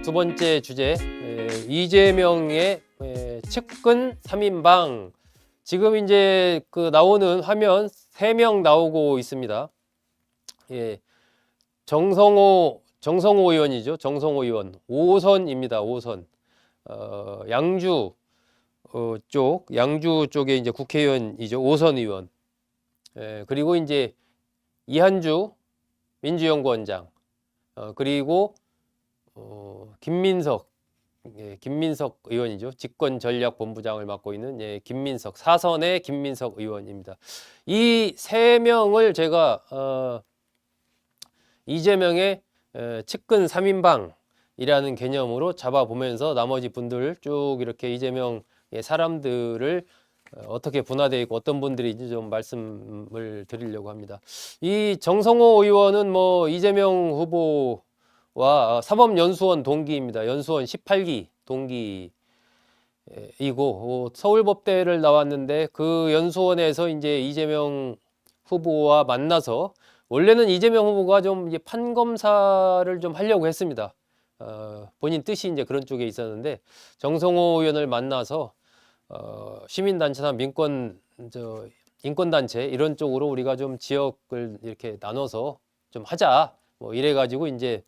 두 번째 주제, 이재명의 측근 3인방. 지금 이제 그 나오는 화면 3명 나오고 있습니다. 예, 정성호 의원이죠. 정성호 의원 5선입니다. 5선. 양주 양주 쪽에 이제 국회의원이죠. 5선 의원. 그리고 이제 이한주 민주연구원장. 그리고 김민석 의원이죠. 집권전략본부장을 맡고 있는 김민석, 4선의 김민석 의원입니다. 이 세 명을 제가 이재명의 측근 3인방이라는 개념으로 잡아보면서 나머지 분들 쭉 이렇게 이재명의 사람들을 어떻게 분화되어 있고 어떤 분들인지 좀 말씀을 드리려고 합니다. 이 정성호 의원은 뭐 이재명 후보와 사법연수원 동기입니다. 연수원 18기 동기이고 서울법대를 나왔는데 그 연수원에서 이제 이재명 후보와 만나서 원래는 이재명 후보가 좀 이제 판검사를 좀 하려고 했습니다. 본인 뜻이 이제 그런 쪽에 있었는데 정성호 의원을 만나서 시민단체나 인권단체 이런 쪽으로 우리가 좀 지역을 이렇게 나눠서 좀 하자. 뭐 이래가지고 이제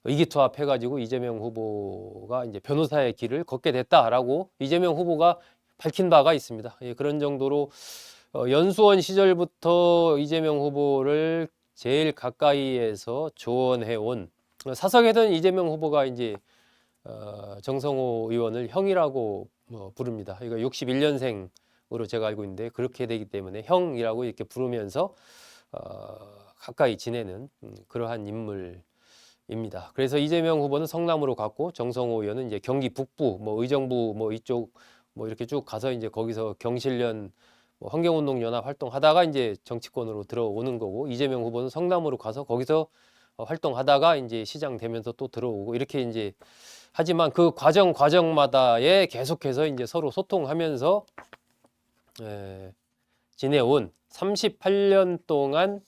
의기투합해가지고 이재명 후보가 이제 변호사의 길을 걷게 됐다라고 이재명 후보가 밝힌 바가 있습니다. 그런 정도로 연수원 시절부터 이재명 후보를 제일 가까이에서 조언해온 사석에는 이재명 후보가 이제 정성호 의원을 형이라고 부릅니다. 이거 61년생으로 제가 알고 있는데 그렇게 되기 때문에 형이라고 이렇게 부르면서 가까이 지내는 그러한 인물입니다. 그래서 이재명 후보는 성남으로 갔고 정성호 의원은 이제 경기 북부, 의정부 이쪽 이렇게 쭉 가서 이제 거기서 경실련 환경운동연합 활동하다가 이제 정치권으로 들어오는 거고 이재명 후보는 성남으로 가서 거기서 활동하다가 이제 시장 되면서 또 들어오고 이렇게 이제 하지만 그 과정마다에 계속해서 이제 서로 소통하면서 지내온 38년 동안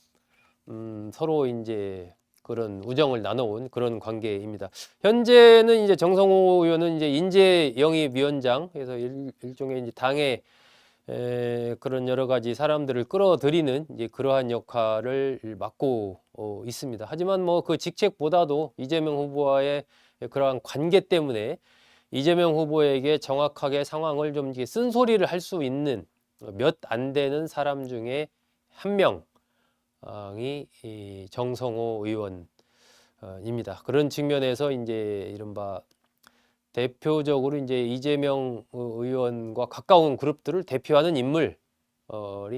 서로 이제 그런 우정을 나눠온 그런 관계입니다. 현재는 이제 정성호 의원은 이제 인재영입위원장 그래서 일종의 이제 당의 그런 여러 가지 사람들을 끌어들이는 이제 그러한 역할을 맡고 있습니다. 하지만 뭐 그 직책보다도 이재명 후보와의 그러한 관계 때문에 이재명 후보에게 정확하게 상황을 좀 쓴소리를 할 수 있는 몇 안 되는 사람 중에 한 명이 이 정성호 의원입니다. 그런 측면에서 이제 이른바 대표적으로 이제 이재명 의원과 가까운 그룹들을 대표하는 인물이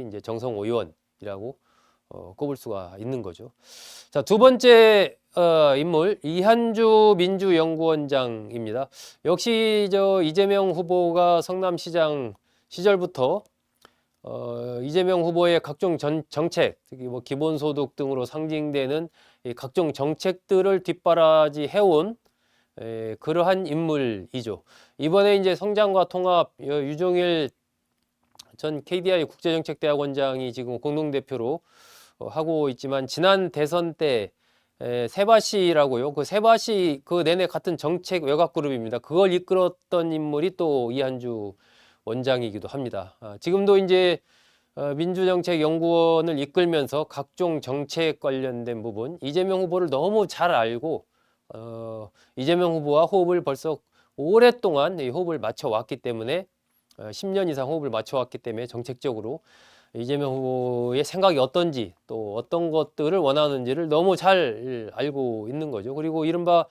이제 정성호 의원이라고 꼽을 수가 있는 거죠. 자, 두 번째 인물 이한주 민주연구원장입니다. 역시 이재명 후보가 성남시장 시절부터 이재명 후보의 각종 정책, 특히 뭐 기본소득 등으로 상징되는 이 각종 정책들을 뒷바라지 해온 그러한 인물이죠. 이번에 이제 성장과 통합 유종일 전 KDI 국제정책대학원장이 지금 공동대표로 하고 있지만 지난 대선 때 세바시라고요. 그 세바시 그 내내 같은 정책 외곽 그룹입니다. 그걸 이끌었던 인물이 또 이한주 원장이기도 합니다. 지금도 이제 민주정책연구원을 이끌면서 각종 정책 관련된 부분 이재명 후보를 너무 잘 알고 이재명 후보와 호흡을 벌써 오랫동안 호흡을 맞춰왔기 때문에 10년 이상 호흡을 맞춰왔기 때문에 정책적으로 이재명 후보의 생각이 어떤지 또 어떤 것들을 원하는지를 너무 잘 알고 있는 거죠. 그리고 이른바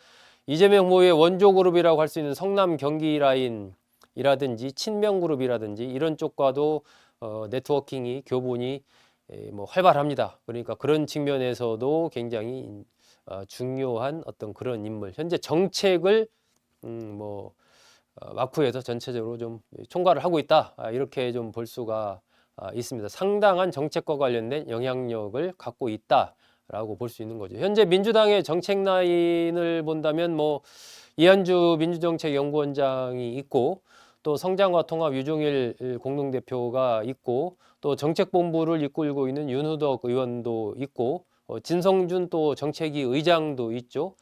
이재명 후보의 원조 그룹이라고 할 수 있는 성남 경기 라인이라든지 친명그룹이라든지 이런 쪽과도 네트워킹이 교분이 뭐 활발합니다. 그러니까 그런 측면에서도 굉장히 중요한 어떤 그런 인물. 현재 정책을 마쿠에서 전체적으로 좀 총괄을 하고 있다. 이렇게 좀 볼 수가 있습니다. 상당한 정책과 관련된 영향력을 갖고 있다라고 볼 수 있는 거죠. 현재 민주당의 정책 라인을 본다면 뭐 이한주 민주정책연구원장이 있고 또 성장과 통합 유종일 공동대표가 있고 또 정책본부를 이끌고 있는 윤후덕 의원도 있고 진성준 또 정책위 의장도 있죠.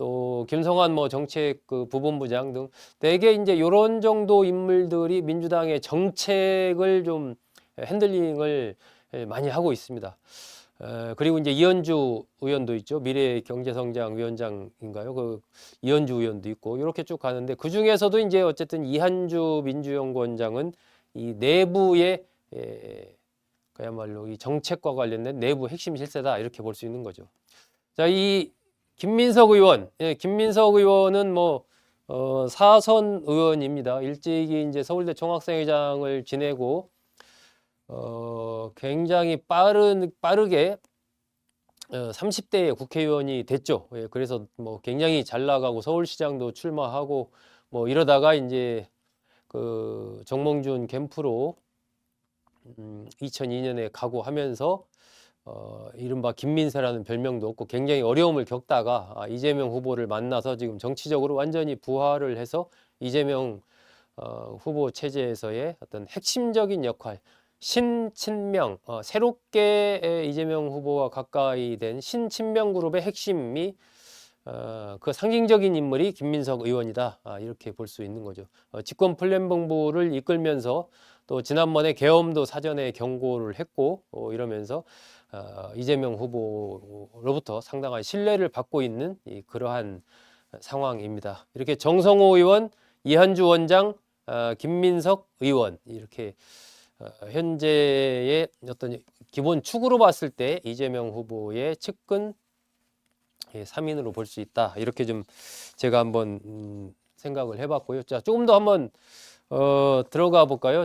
또 김성환 뭐 정책 그 부본부장 등 대개 이제 요런 정도 인물들이 민주당의 정책을 좀 핸들링을 많이 하고 있습니다. 그리고 이제 이현주 의원도 있죠. 미래경제성장위원장인가요? 그 이현주 의원도 있고 이렇게 쭉 가는데 그 중에서도 이제 어쨌든 이한주 민주연구원장은 이 내부의 그야말로 이 정책과 관련된 내부 핵심 실세다 이렇게 볼 수 있는 거죠. 자, 이 김민석 의원, 김민석 의원은 뭐 사선 의원입니다. 일찍이 이제 서울대 총학생회장을 지내고 굉장히 빠르게 30대의 국회의원이 됐죠. 그래서 뭐 굉장히 잘 나가고 서울시장도 출마하고 뭐 이러다가 이제 그 정몽준 캠프로 2002년에 가고 하면서 이른바 김민세라는 별명도 없고 굉장히 어려움을 겪다가 이재명 후보를 만나서 지금 정치적으로 완전히 부활을 해서 이재명 후보 체제에서의 어떤 핵심적인 역할, 신친명, 새롭게 이재명 후보와 가까이 된 신친명 그룹의 핵심이 그 상징적인 인물이 김민석 의원이다. 이렇게 볼 수 있는 거죠. 집권 플랜 정부를 이끌면서 또 지난번에 계엄도 사전에 경고를 했고 이러면서 이재명 후보로부터 상당한 신뢰를 받고 있는 그러한 상황입니다. 이렇게 정성호 의원, 이한주 원장, 김민석 의원 이렇게 현재의 어떤 기본 축으로 봤을 때 이재명 후보의 측근 3인으로 볼 수 있다. 이렇게 좀 제가 한번 생각을 해봤고요. 자, 조금 더 한번 들어가 볼까요?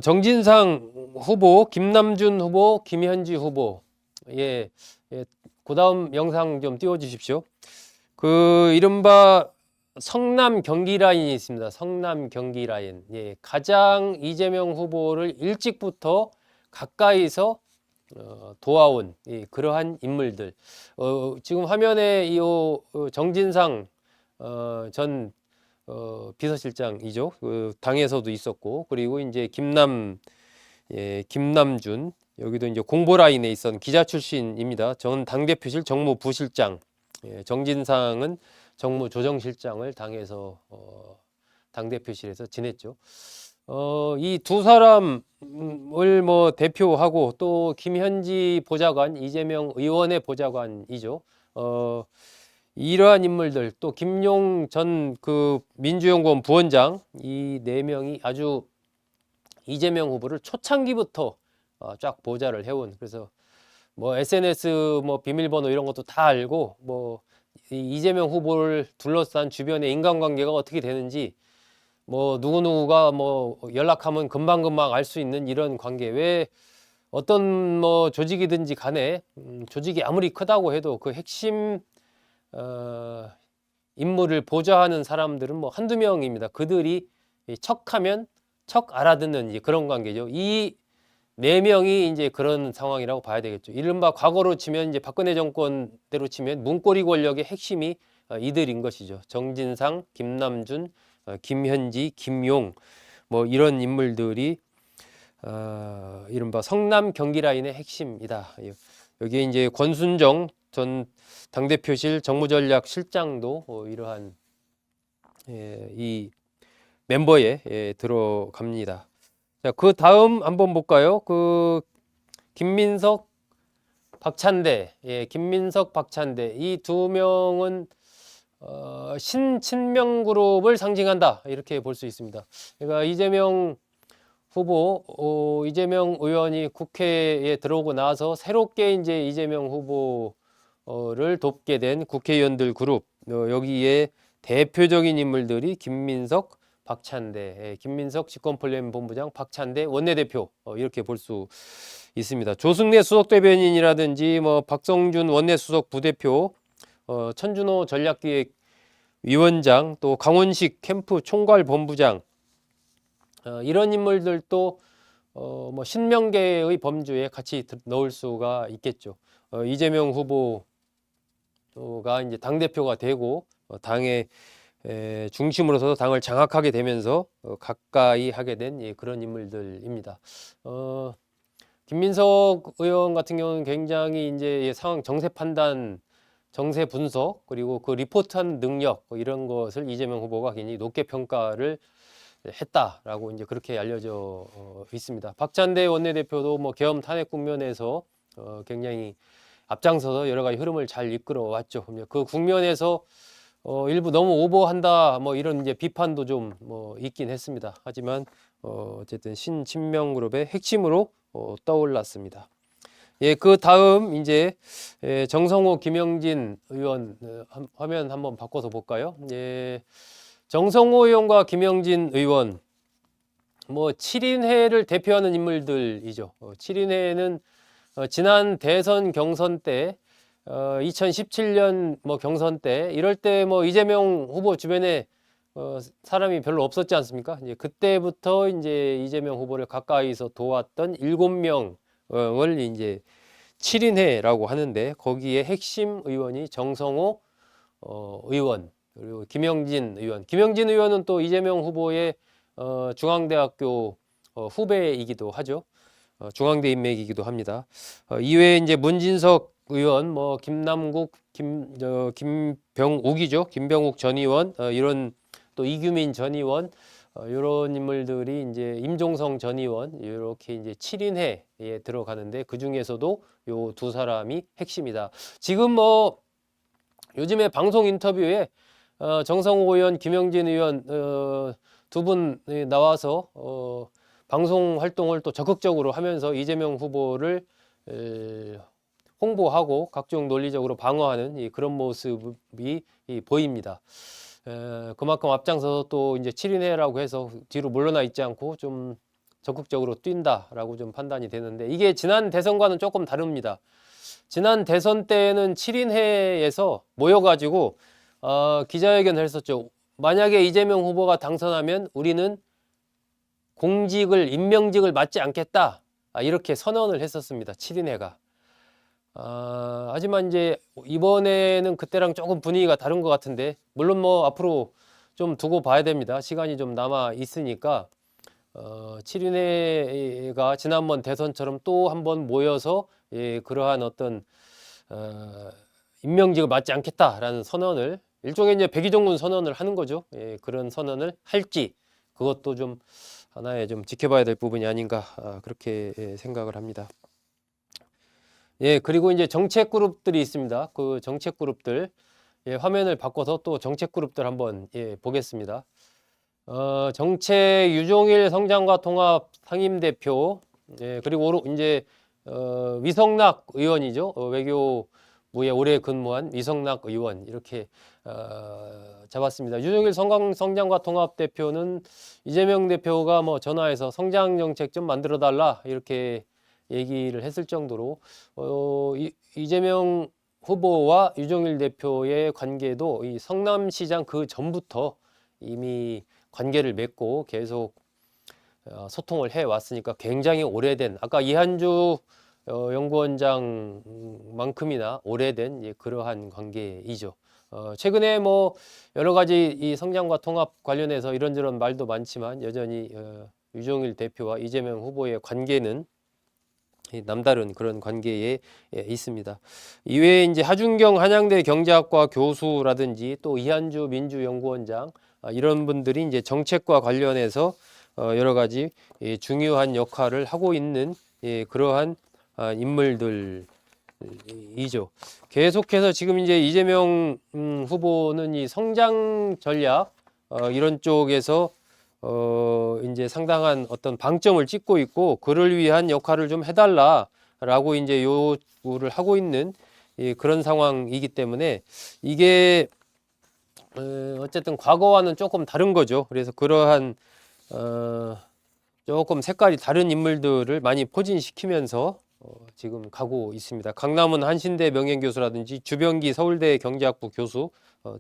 정진상 후보, 김남준 후보, 김현지 후보. 그 다음 영상 좀 띄워주십시오. 그 이른바 성남 경기 라인이 있습니다. 성남 경기 라인. 가장 이재명 후보를 일찍부터 가까이서 도와온 그러한 인물들. 지금 화면에 이 정진상 전 비서실장이죠. 그 당에서도 있었고, 그리고 이제 김남준 여기도 이제 공보 라인에 있었던 기자 출신입니다. 전 당대표실 정무부실장, 정진상은 정무조정실장을 당에서 당대표실에서 지냈죠. 이 두 사람을 뭐 대표하고 또 김현지 보좌관, 이재명 의원의 보좌관이죠. 이러한 인물들 또 김용 전 그 민주연구원 부원장 이 네 명이 아주 이재명 후보를 초창기부터 쫙 보좌를 해온 그래서 뭐 SNS 뭐 비밀번호 이런 것도 다 알고 뭐 이재명 후보를 둘러싼 주변의 인간관계가 어떻게 되는지 뭐 누구누구가 뭐 연락하면 금방금방 알 수 있는 이런 관계 왜 어떤 뭐 조직이든지 간에 조직이 아무리 크다고 해도 그 핵심 인물을 보좌하는 사람들은 뭐 한두 명입니다. 그들이 척하면 척 알아듣는 이제 그런 관계죠. 이 네 명이 이제 그런 상황이라고 봐야 되겠죠. 이른바 과거로 치면 이제 박근혜 정권대로 치면 문고리 권력의 핵심이 이들인 것이죠. 정진상, 김남준, 김현지, 김용 뭐 이런 인물들이 이른바 성남 경기 라인의 핵심이다. 여기에 이제 권순정 전 당대표실 정무전략실장도 이러한 이 멤버에 들어갑니다. 자, 그 다음 한번 볼까요? 그 김민석, 박찬대, 김민석, 박찬대 이 두 명은 신친명 그룹을 상징한다 이렇게 볼 수 있습니다. 그러니까 이재명 후보, 이재명 의원이 국회에 들어오고 나서 새롭게 이제 이재명 후보를 돕게 된 국회의원들 그룹 여기에 대표적인 인물들이 김민석, 박찬대, 김민석 집권플랜본부장, 박찬대 원내대표 이렇게 볼 수 있습니다. 조승래 수석대변인이라든지 뭐 박성준 원내수석 부대표, 천준호 전략기획위원장, 또 강원식 캠프 총괄본부장 이런 인물들도 뭐 신명계의 범주에 같이 넣을 수가 있겠죠. 이재명 후보가 이제 당대표가 되고 당의 중심으로 서서 당을 장악하게 되면서 가까이 하게 된 그런 인물들입니다. 김민석 의원 같은 경우는 굉장히 이제 상황 정세 판단 정세 분석 그리고 그 리포트한 능력 뭐 이런 것을 이재명 후보가 굉장히 높게 평가를 했다라고 이제 그렇게 알려져 있습니다. 박찬대 원내대표도 뭐 계엄 탄핵 국면에서 굉장히 앞장서서 여러 가지 흐름을 잘 이끌어 왔죠. 그 국면에서 일부 너무 오버한다 뭐 이런 이제 비판도 좀 뭐 있긴 했습니다. 하지만 어쨌든 신친명그룹의 핵심으로 떠올랐습니다. 예, 그 다음 이제 정성호 김영진 의원 화면 한번 바꿔서 볼까요? 예, 정성호 의원과 김영진 의원 뭐 7인회를 대표하는 인물들이죠. 7인회는 지난 대선 경선 때 2017년 뭐 경선 때 이럴 때 뭐 이재명 후보 주변에 사람이 별로 없었지 않습니까? 이제 그때부터 이제 이재명 후보를 가까이서 도왔던 7명을 이제 7인회라고 하는데 거기에 핵심 의원이 정성호 의원 그리고 김영진 의원. 김영진 의원은 또 이재명 후보의 중앙대학교 후배이기도 하죠. 중앙대 인맥이기도 합니다. 이외에 이제 문진석 의원, 뭐 김남국, 김병욱이죠. 김병욱 전 의원, 이런 또 이규민 전 의원, 이런 인물들이 이제 임종성 전 의원 이렇게 이제 7인회에 들어가는데 그 중에서도 요 두 사람이 핵심이다. 지금 뭐 요즘에 방송 인터뷰에 정성호 의원, 김영진 의원 두 분 나와서 방송 활동을 또 적극적으로 하면서 이재명 후보를 홍보하고 각종 논리적으로 방어하는 그런 모습이 보입니다. 그만큼 앞장서서 또 이제 7인회라고 해서 뒤로 물러나 있지 않고 좀 적극적으로 뛴다라고 좀 판단이 되는데 이게 지난 대선과는 조금 다릅니다. 지난 대선 때는 7인회에서 모여가지고 기자회견을 했었죠. 만약에 이재명 후보가 당선하면 우리는 임명직을 맡지 않겠다. 이렇게 선언을 했었습니다. 7인회가. 하지만 이제 이번에는 그때랑 조금 분위기가 다른 것 같은데 물론 뭐 앞으로 좀 두고 봐야 됩니다. 시간이 좀 남아 있으니까 7인회가 지난번 대선처럼 또 한번 모여서 그러한 어떤 임명직을 맡지 않겠다라는 선언을 일종의 이제 백의종군 선언을 하는 거죠. 그런 선언을 할지 그것도 좀 하나의 좀 지켜봐야 될 부분이 아닌가 그렇게 생각을 합니다. 예, 그리고 이제 정책 그룹들이 있습니다. 그 정책 그룹들 화면을 바꿔서 또 정책 그룹들 한번 보겠습니다. 정책 유종일 성장과 통합 상임대표 그리고 이제 위성락 의원이죠. 외교부에 오래 근무한 위성락 의원 이렇게 잡았습니다. 유종일 성장과 통합 대표는 이재명 대표가 뭐 전화해서 성장 정책 좀 만들어 달라 이렇게 얘기를 했을 정도로 이재명 후보와 유종일 대표의 관계도 이 성남시장 그 전부터 이미 관계를 맺고 계속 소통을 해 왔으니까 굉장히 오래된 아까 이한주 연구원장만큼이나 오래된 그러한 관계이죠. 최근에 뭐 여러 가지 이 성장과 통합 관련해서 이런저런 말도 많지만 여전히 유종일 대표와 이재명 후보의 관계는 남다른 그런 관계에 있습니다. 이외에 이제 하준경 한양대 경제학과 교수라든지 또 이한주 민주연구원장 이런 분들이 이제 정책과 관련해서 여러 가지 중요한 역할을 하고 있는 그러한 인물들이죠. 계속해서 지금 이제 이재명 후보는 이 성장 전략 이런 쪽에서 이제 상당한 어떤 방점을 찍고 있고 그를 위한 역할을 좀 해달라라고 이제 요구를 하고 있는 그런 상황이기 때문에 이게 어쨌든 과거와는 조금 다른 거죠. 그래서 그러한 조금 색깔이 다른 인물들을 많이 포진시키면서 지금 가고 있습니다. 강남은 한신대 명예교수라든지 주병기 서울대 경제학부 교수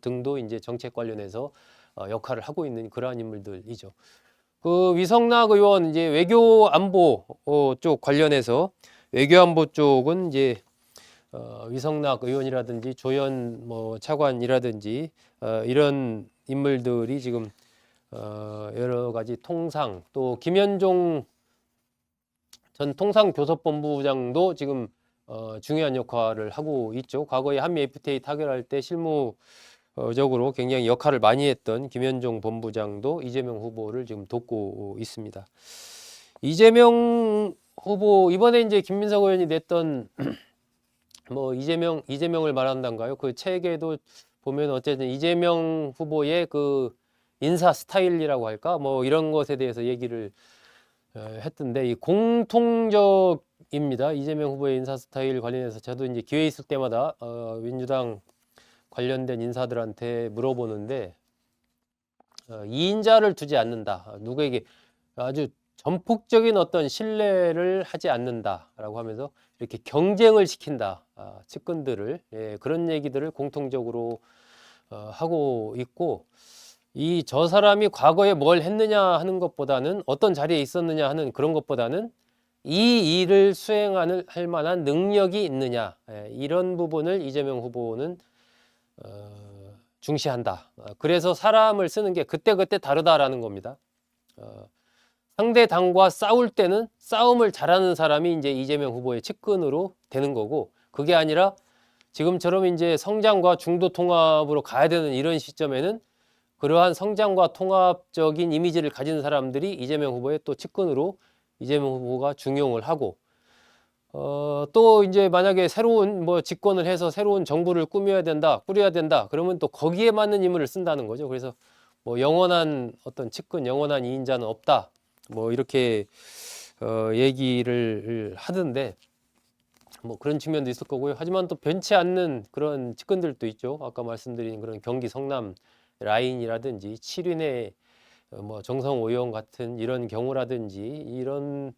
등도 이제 정책 관련해서 역할을 하고 있는 그러한 인물들이죠. 그 위성락 의원 이제 외교안보 쪽 관련해서 외교안보 쪽은 이제 위성락 의원이라든지 조현 뭐 차관이라든지 이런 인물들이 지금 여러 가지 통상 또 김현종 전 통상교섭본부장도 지금 중요한 역할을 하고 있죠. 과거에 한미 FTA 타결할 때 실무적으로 굉장히 역할을 많이 했던 김현종 본부장도 이재명 후보를 지금 돕고 있습니다. 이재명 후보 이번에 이제 김민석 의원이 냈던 뭐 이재명을 말한단가요? 그 책에도 보면 어쨌든 이재명 후보의 그 인사 스타일이라고 할까? 뭐 이런 것에 대해서 얘기를 했던데 이 공통적입니다. 이재명 후보의 인사 스타일 관련해서 저도 이제 기회 있을 때마다 민주당 관련된 인사들한테 물어보는데 이인자를 두지 않는다. 누구에게 아주 전폭적인 어떤 신뢰를 하지 않는다라고 하면서 이렇게 경쟁을 시킨다. 측근들을 그런 얘기들을 공통적으로 하고 있고 저 사람이 과거에 뭘 했느냐 하는 것보다는 어떤 자리에 있었느냐 하는 그런 것보다는 이 일을 수행할 만한 능력이 있느냐 이런 부분을 이재명 후보는 중시한다. 그래서 사람을 쓰는 게 그때그때 다르다라는 겁니다. 상대 당과 싸울 때는 싸움을 잘하는 사람이 이제 이재명 후보의 측근으로 되는 거고 그게 아니라 지금처럼 이제 성장과 중도 통합으로 가야 되는 이런 시점에는 그러한 성장과 통합적인 이미지를 가진 사람들이 이재명 후보의 또 측근으로 이재명 후보가 중용을 하고 또 이제 만약에 새로운 뭐 집권을 해서 새로운 정부를 꾸려야 된다 그러면 또 거기에 맞는 인물을 쓴다는 거죠. 그래서 뭐 영원한 어떤 측근 영원한 이인자는 없다 뭐 이렇게 얘기를 하던데 뭐 그런 측면도 있을 거고요. 하지만 또 변치 않는 그런 측근들도 있죠. 아까 말씀드린 그런 경기 성남 라인이라든지 7인의 뭐 정성호 의원 같은 이런 경우라든지 이런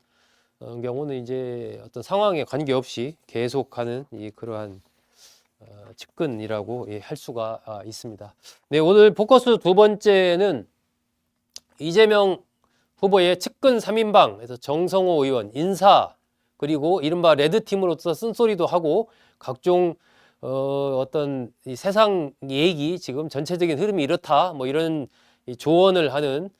경우는 이제 어떤 상황에 관계없이 계속하는 그러한 측근이라고 할 수가 있습니다. 네, 오늘 포커스 두 번째는 이재명 후보의 측근 3인방, 그래서 정성호 의원, 인사, 그리고 이른바 레드팀으로서 쓴소리도 하고 각종 어떤 이 세상 얘기 지금 전체적인 흐름이 이렇다 뭐 이런 조언을 하는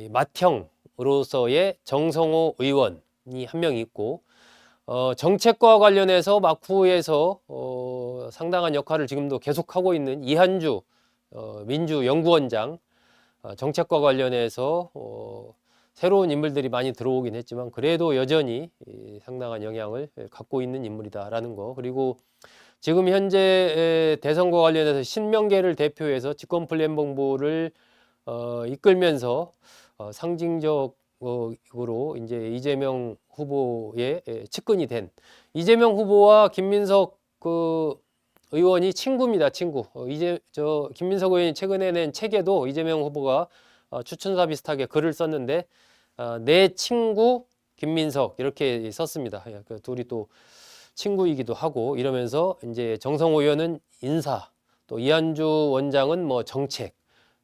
맏형으로서의 정성호 의원이 한 명 있고 정책과 관련해서 막후에서 상당한 역할을 지금도 계속하고 있는 이한주 민주연구원장 정책과 관련해서 새로운 인물들이 많이 들어오긴 했지만 그래도 여전히 상당한 영향을 갖고 있는 인물이다라는 거. 그리고 지금 현재 대선과 관련해서 신명계를 대표해서 집권플랜본부를 이끌면서 상징적으로 이제 이재명 후보의 측근이 된 이재명 후보와 김민석 의원이 친구입니다. 친구. 김민석 의원이 최근에 낸 책에도 이재명 후보가 추천사 비슷하게 글을 썼는데 내 친구 김민석 이렇게 썼습니다. 그 둘이 또 친구이기도 하고 이러면서 이제 정성호 의원은 인사, 또 이한주 원장은 뭐 정책,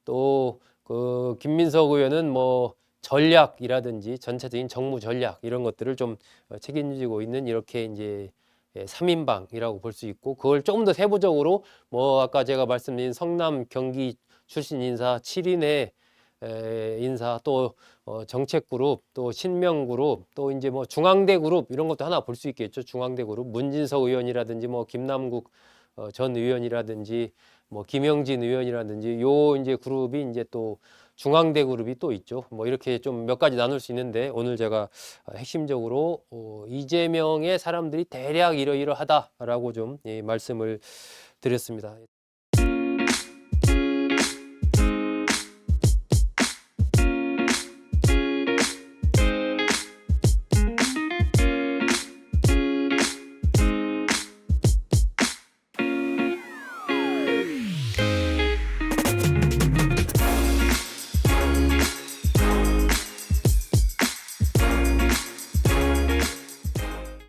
또 그 김민석 의원은 뭐 전략이라든지 전체적인 정무 전략 이런 것들을 좀 책임지고 있는 이렇게 이제 3인방이라고 볼 수 있고 그걸 조금 더 세부적으로 뭐 아까 제가 말씀드린 성남 경기 출신 인사 7인의 인사 또 정책 그룹 또 신명 그룹 또 이제 뭐 중앙대 그룹 이런 것도 하나 볼 수 있겠죠. 중앙대 그룹 문진석 의원이라든지 뭐 김남국 전 의원이라든지 뭐 김영진 의원이라든지 요 이제 그룹이 이제 또 중앙대 그룹이 또 있죠. 뭐 이렇게 좀 몇 가지 나눌 수 있는데 오늘 제가 핵심적으로 이재명의 사람들이 대략 이러이러하다라고 좀 말씀을 드렸습니다.